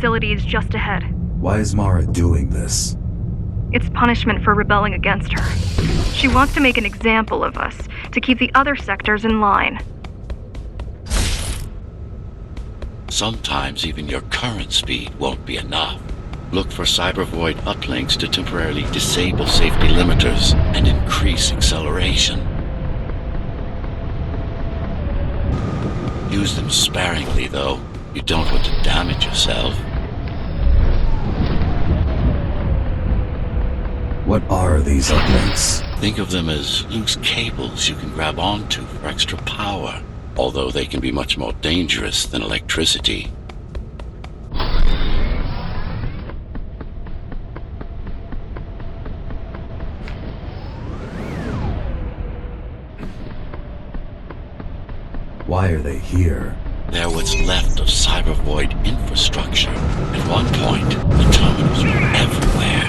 facility is just ahead. Why is Mara doing this? It's punishment for rebelling against her. She wants to make an example of us, to keep the other sectors in line. Sometimes even your current speed won't be enough. Look for cybervoid uplinks to temporarily disable safety limiters and increase acceleration. Use them sparingly, though. You don't want to damage yourself. What are these uplinks? Think of them as loose cables you can grab onto for extra power, although they can be much more dangerous than electricity. Why are they here? They're what's left of cybervoid infrastructure. At one point, the terminals were everywhere.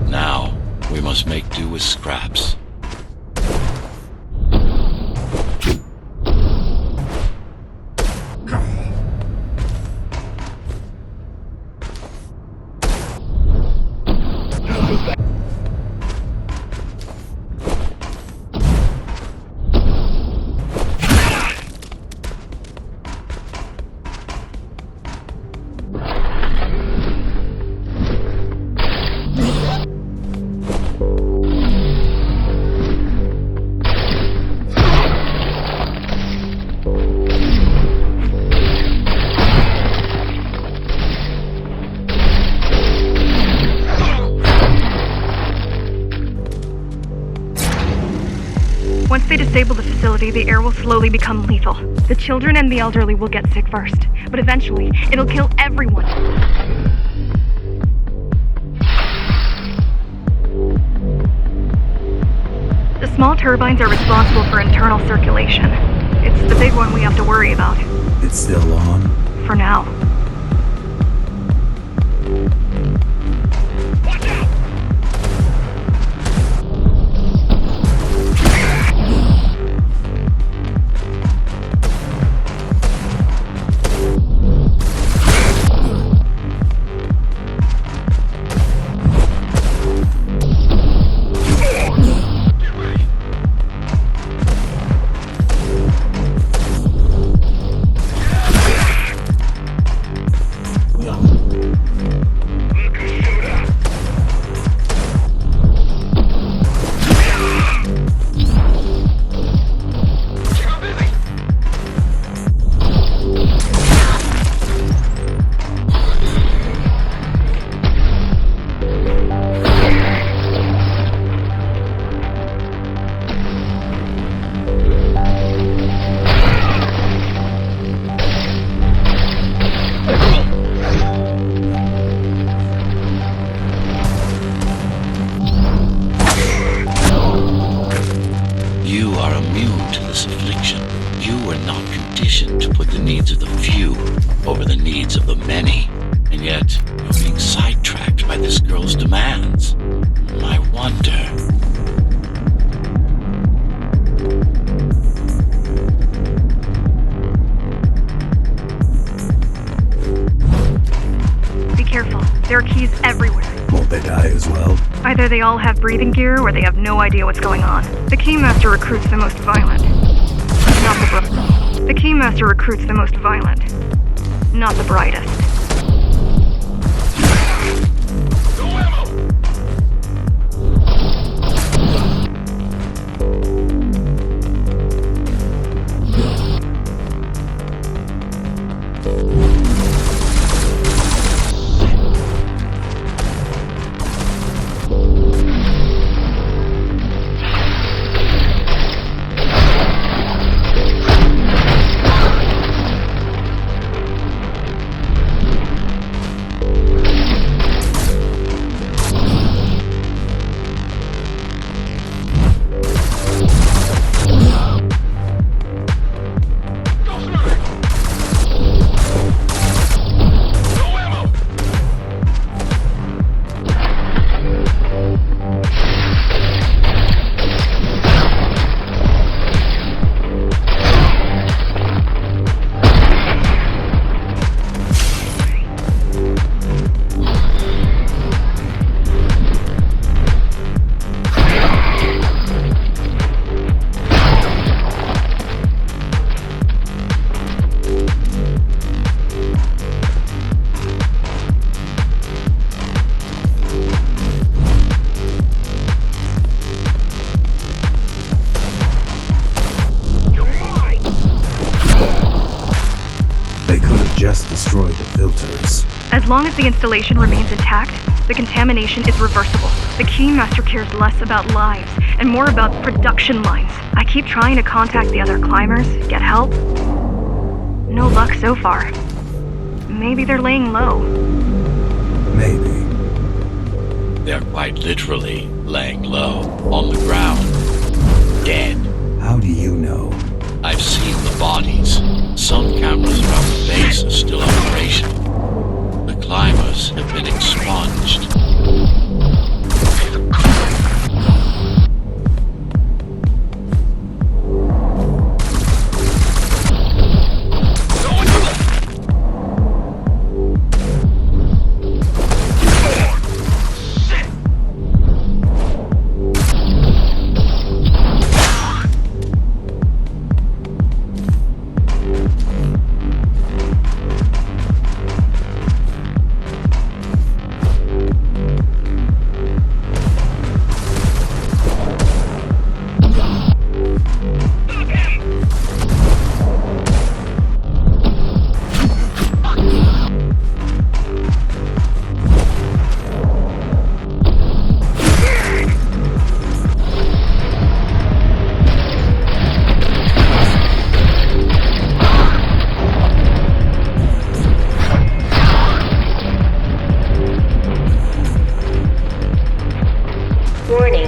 Now, we must make do with scraps. Once they disable the facility, the air will slowly become lethal. The children and the elderly will get sick first, but eventually, it'll kill everyone. The small turbines are responsible for internal circulation. It's the big one we have to worry about. It's still on? For now. Over the needs of the many, and yet you're being sidetracked by this girl's demands. I wonder. Be careful. There are keys everywhere. Won't they die as well? Either they all have breathing gear, or they have no idea what's going on. The Keymaster recruits the most violent. The Keymaster recruits the most violent. Not the brightest. They could have just destroyed the filters. As long as the installation remains intact, the contamination is reversible. The Keymaster cares less about lives and more about production lines. I keep trying to contact the other climbers, get help. No luck so far. Maybe they're laying low. Maybe. They're quite literally laying low, on the ground, dead. How do you know? I've seen the bodies. Some cameras around the base are still operational. The climbers have been expunged. Warning.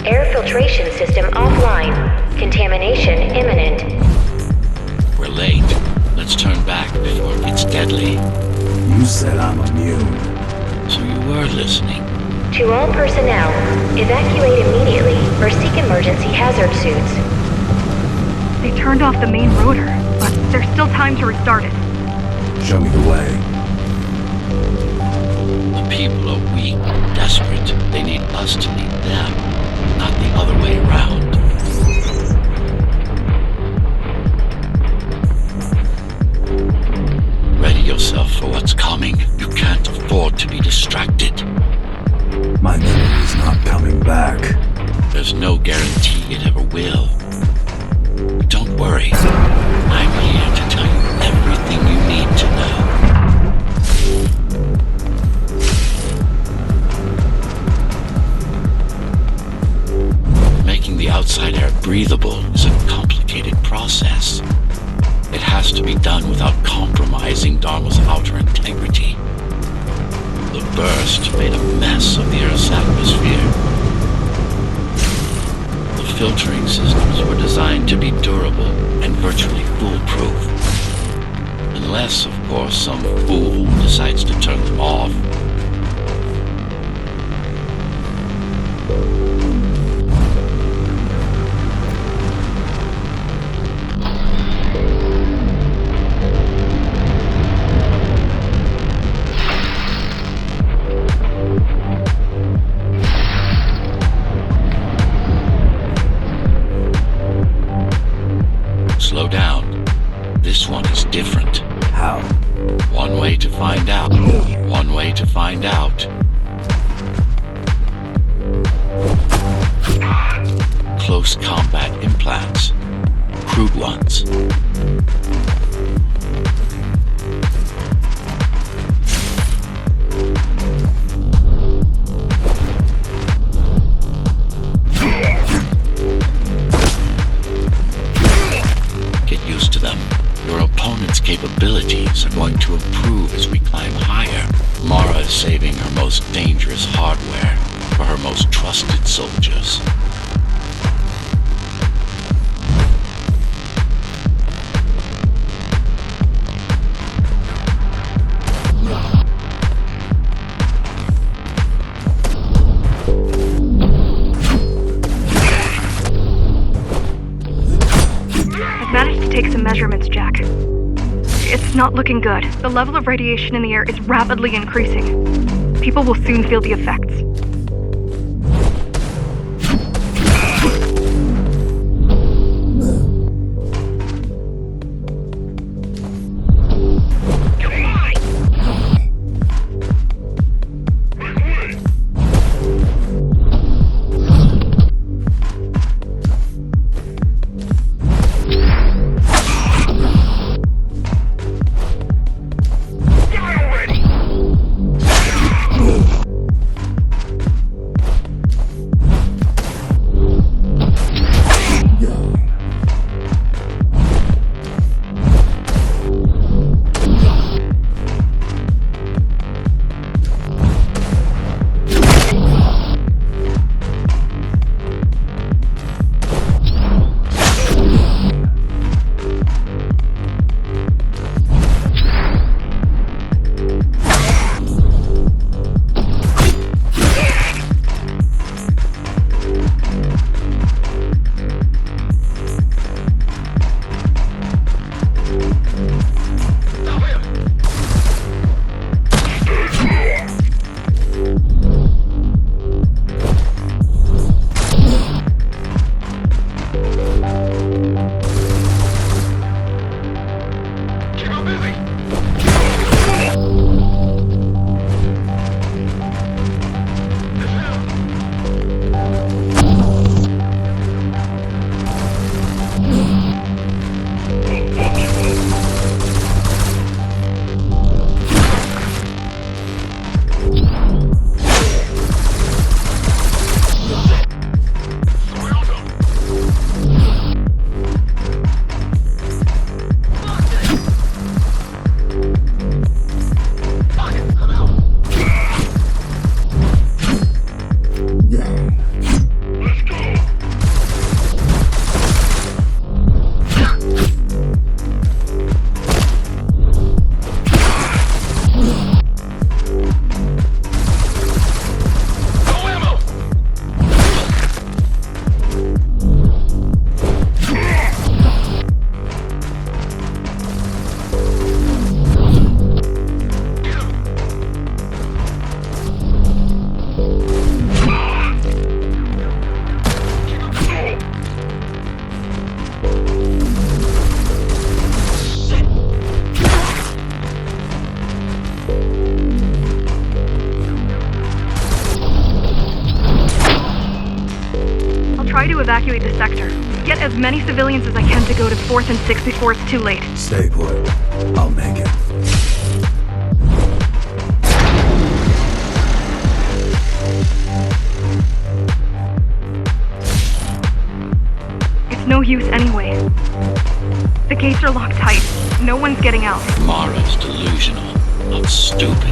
Air filtration system offline. Contamination imminent. We're late. Let's turn back before it gets deadly. You said I'm immune. So you were listening. To all personnel, evacuate immediately or seek emergency hazard suits. They turned off the main rotor, but there's still time to restart it. Show me the way. The people are weak, desperate. They need us to need them, not the other way around. Ready yourself for what's coming. You can't afford to be distracted. My memory's not coming back. There's no guarantee it ever will. But don't worry. I'm here to tell you everything you need to know. Making the outside air breathable is a complicated process. It has to be done without compromising Dharma's outer integrity. The burst made a mess of the Earth's atmosphere. The filtering systems were designed to be durable and virtually foolproof. Unless, of course, some fool decides to turn them off. Slow down. This one is different. How? One way to find out. One way to find out. Close combat implants. Crude ones. Get used to them. Your opponent's capabilities are going to improve as we climb higher. Mara is saving her most dangerous hardware for her most trusted soldiers. I've managed to take some measurements, Jack. It's not looking good. The level of radiation in the air is rapidly increasing. People will soon feel the effects. evacuate the sector. Get as many civilians as I can to go to 4th and 6th before it's too late. Stay put. I'll make it. It's no use anyway. The gates are locked tight. No one's getting out. Mara's delusional, not stupid.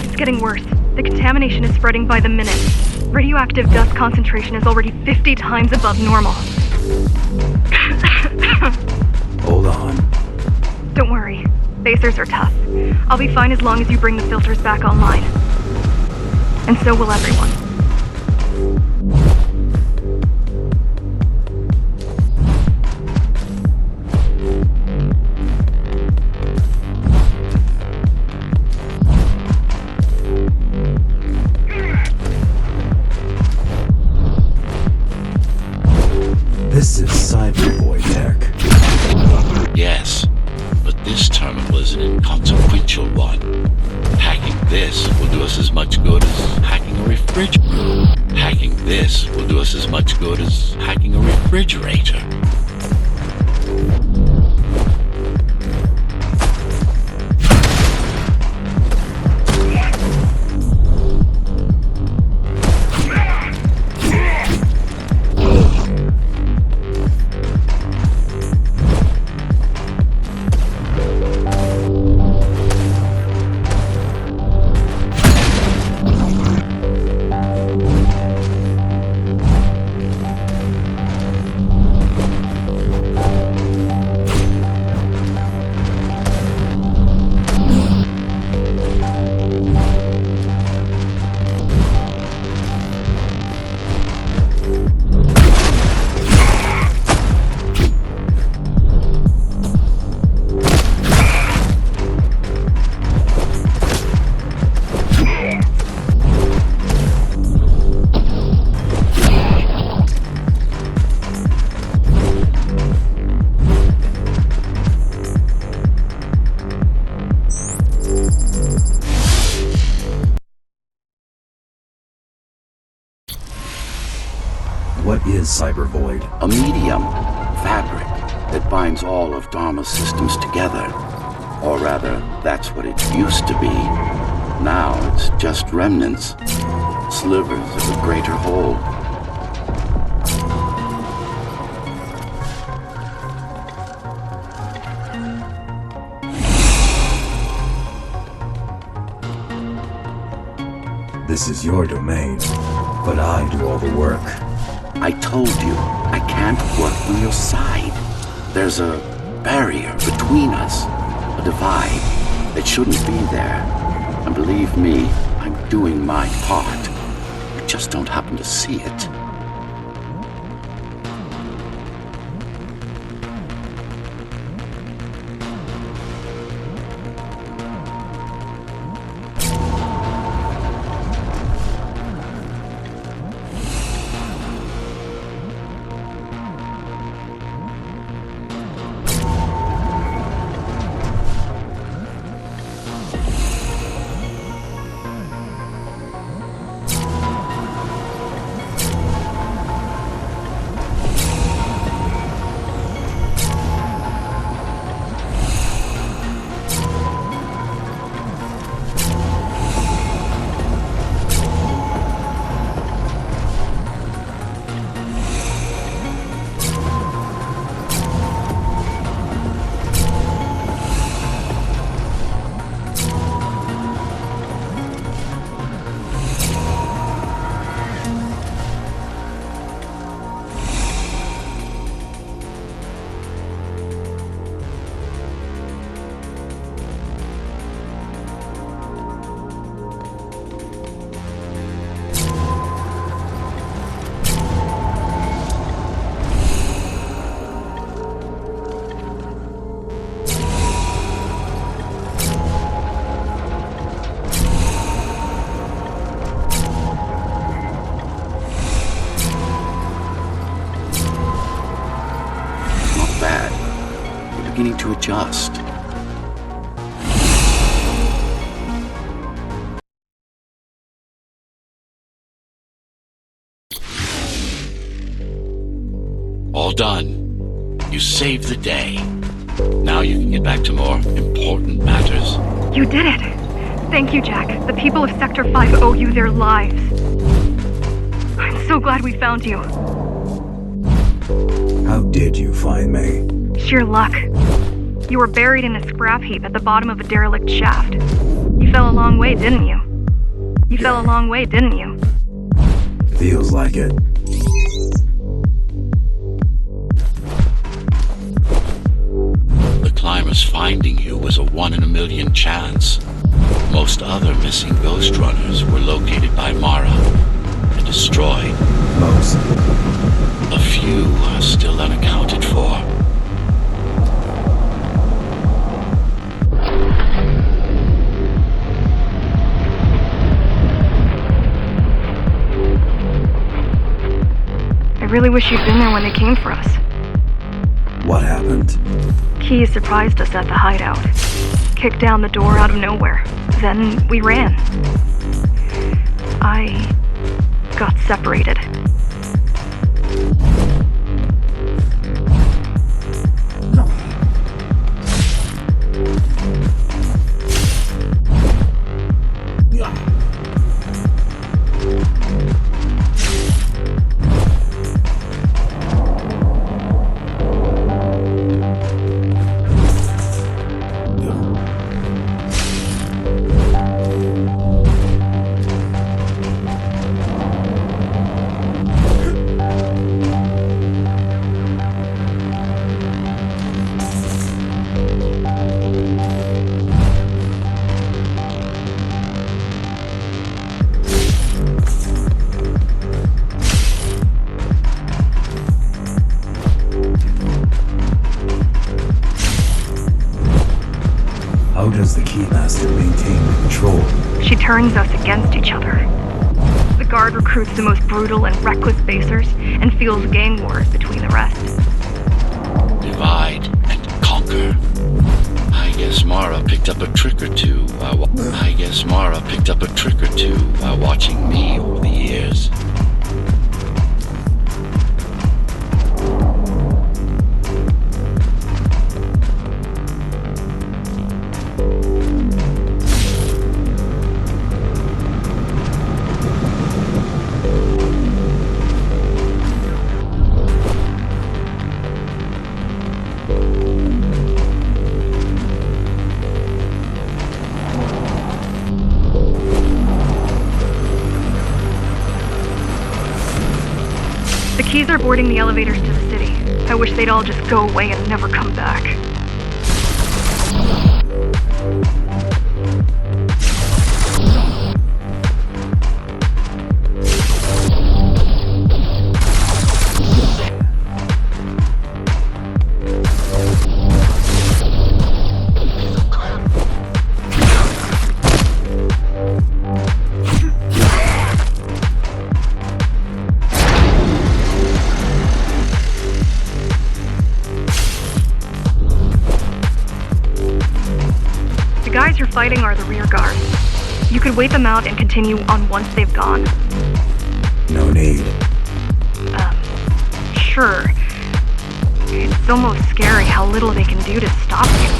It's getting worse. The contamination is spreading by the minute. Radioactive dust concentration is already 50 times above normal. Hold on. Don't worry. Basers are tough. I'll be fine as long as you bring the filters back online. And so will everyone. This is Cyberboy tech. Yes, but this terminal is an inconsequential one. Hacking this will do us as much good as hacking a refrigerator. Hacking this will do us as much good as hacking a refrigerator. What is Cybervoid? A medium, fabric, that binds all of Dharma's systems together. Or rather, that's what it used to be. Now it's just remnants, slivers of a greater whole. This is your domain, but I do all the work. I told you, I can't work on your side. There's a barrier between us, a divide that shouldn't be there. And believe me, I'm doing my part. You just don't happen to see it. beginning to adjust. All done. You saved the day. Now you can get back to more important matters. You did it! Thank you, Jack. The people of Sector 5 owe you their lives. I'm so glad we found you. How did you find me? Sheer luck. You were buried in a scrap heap at the bottom of a derelict shaft. You fell a long way, didn't you? You fell a long way, didn't you? Feels like it. The climbers finding you was a 1 in a million chance. Most other missing Ghostrunners were located by Mara and destroyed. Most. A few are still unaccounted for. I really wish you'd been there when they came for us. What happened? Key surprised us at the hideout. Kicked down the door out of nowhere. Then we ran. I got separated. How does the Keymaster maintain the control? She turns us against each other. The guard recruits the most brutal and reckless basers and fuels gang wars between the rest. Divide and conquer. I guess Mara picked up a trick or two while watching me over the years. The Keys are boarding the elevators to the city. I wish they'd all just go away and never come back. The guys you're fighting are the rear guard. You could wait them out and continue on once they've gone. No need. Sure. It's almost scary how little they can do to stop you.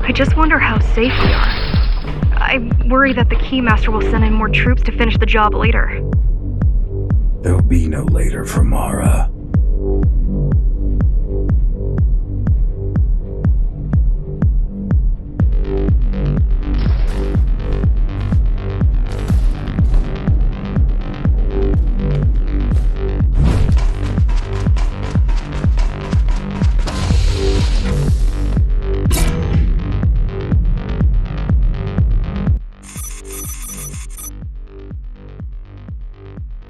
I just wonder how safe we are. I worry that the Keymaster will send in more troops to finish the job later. There'll be no later for Mara.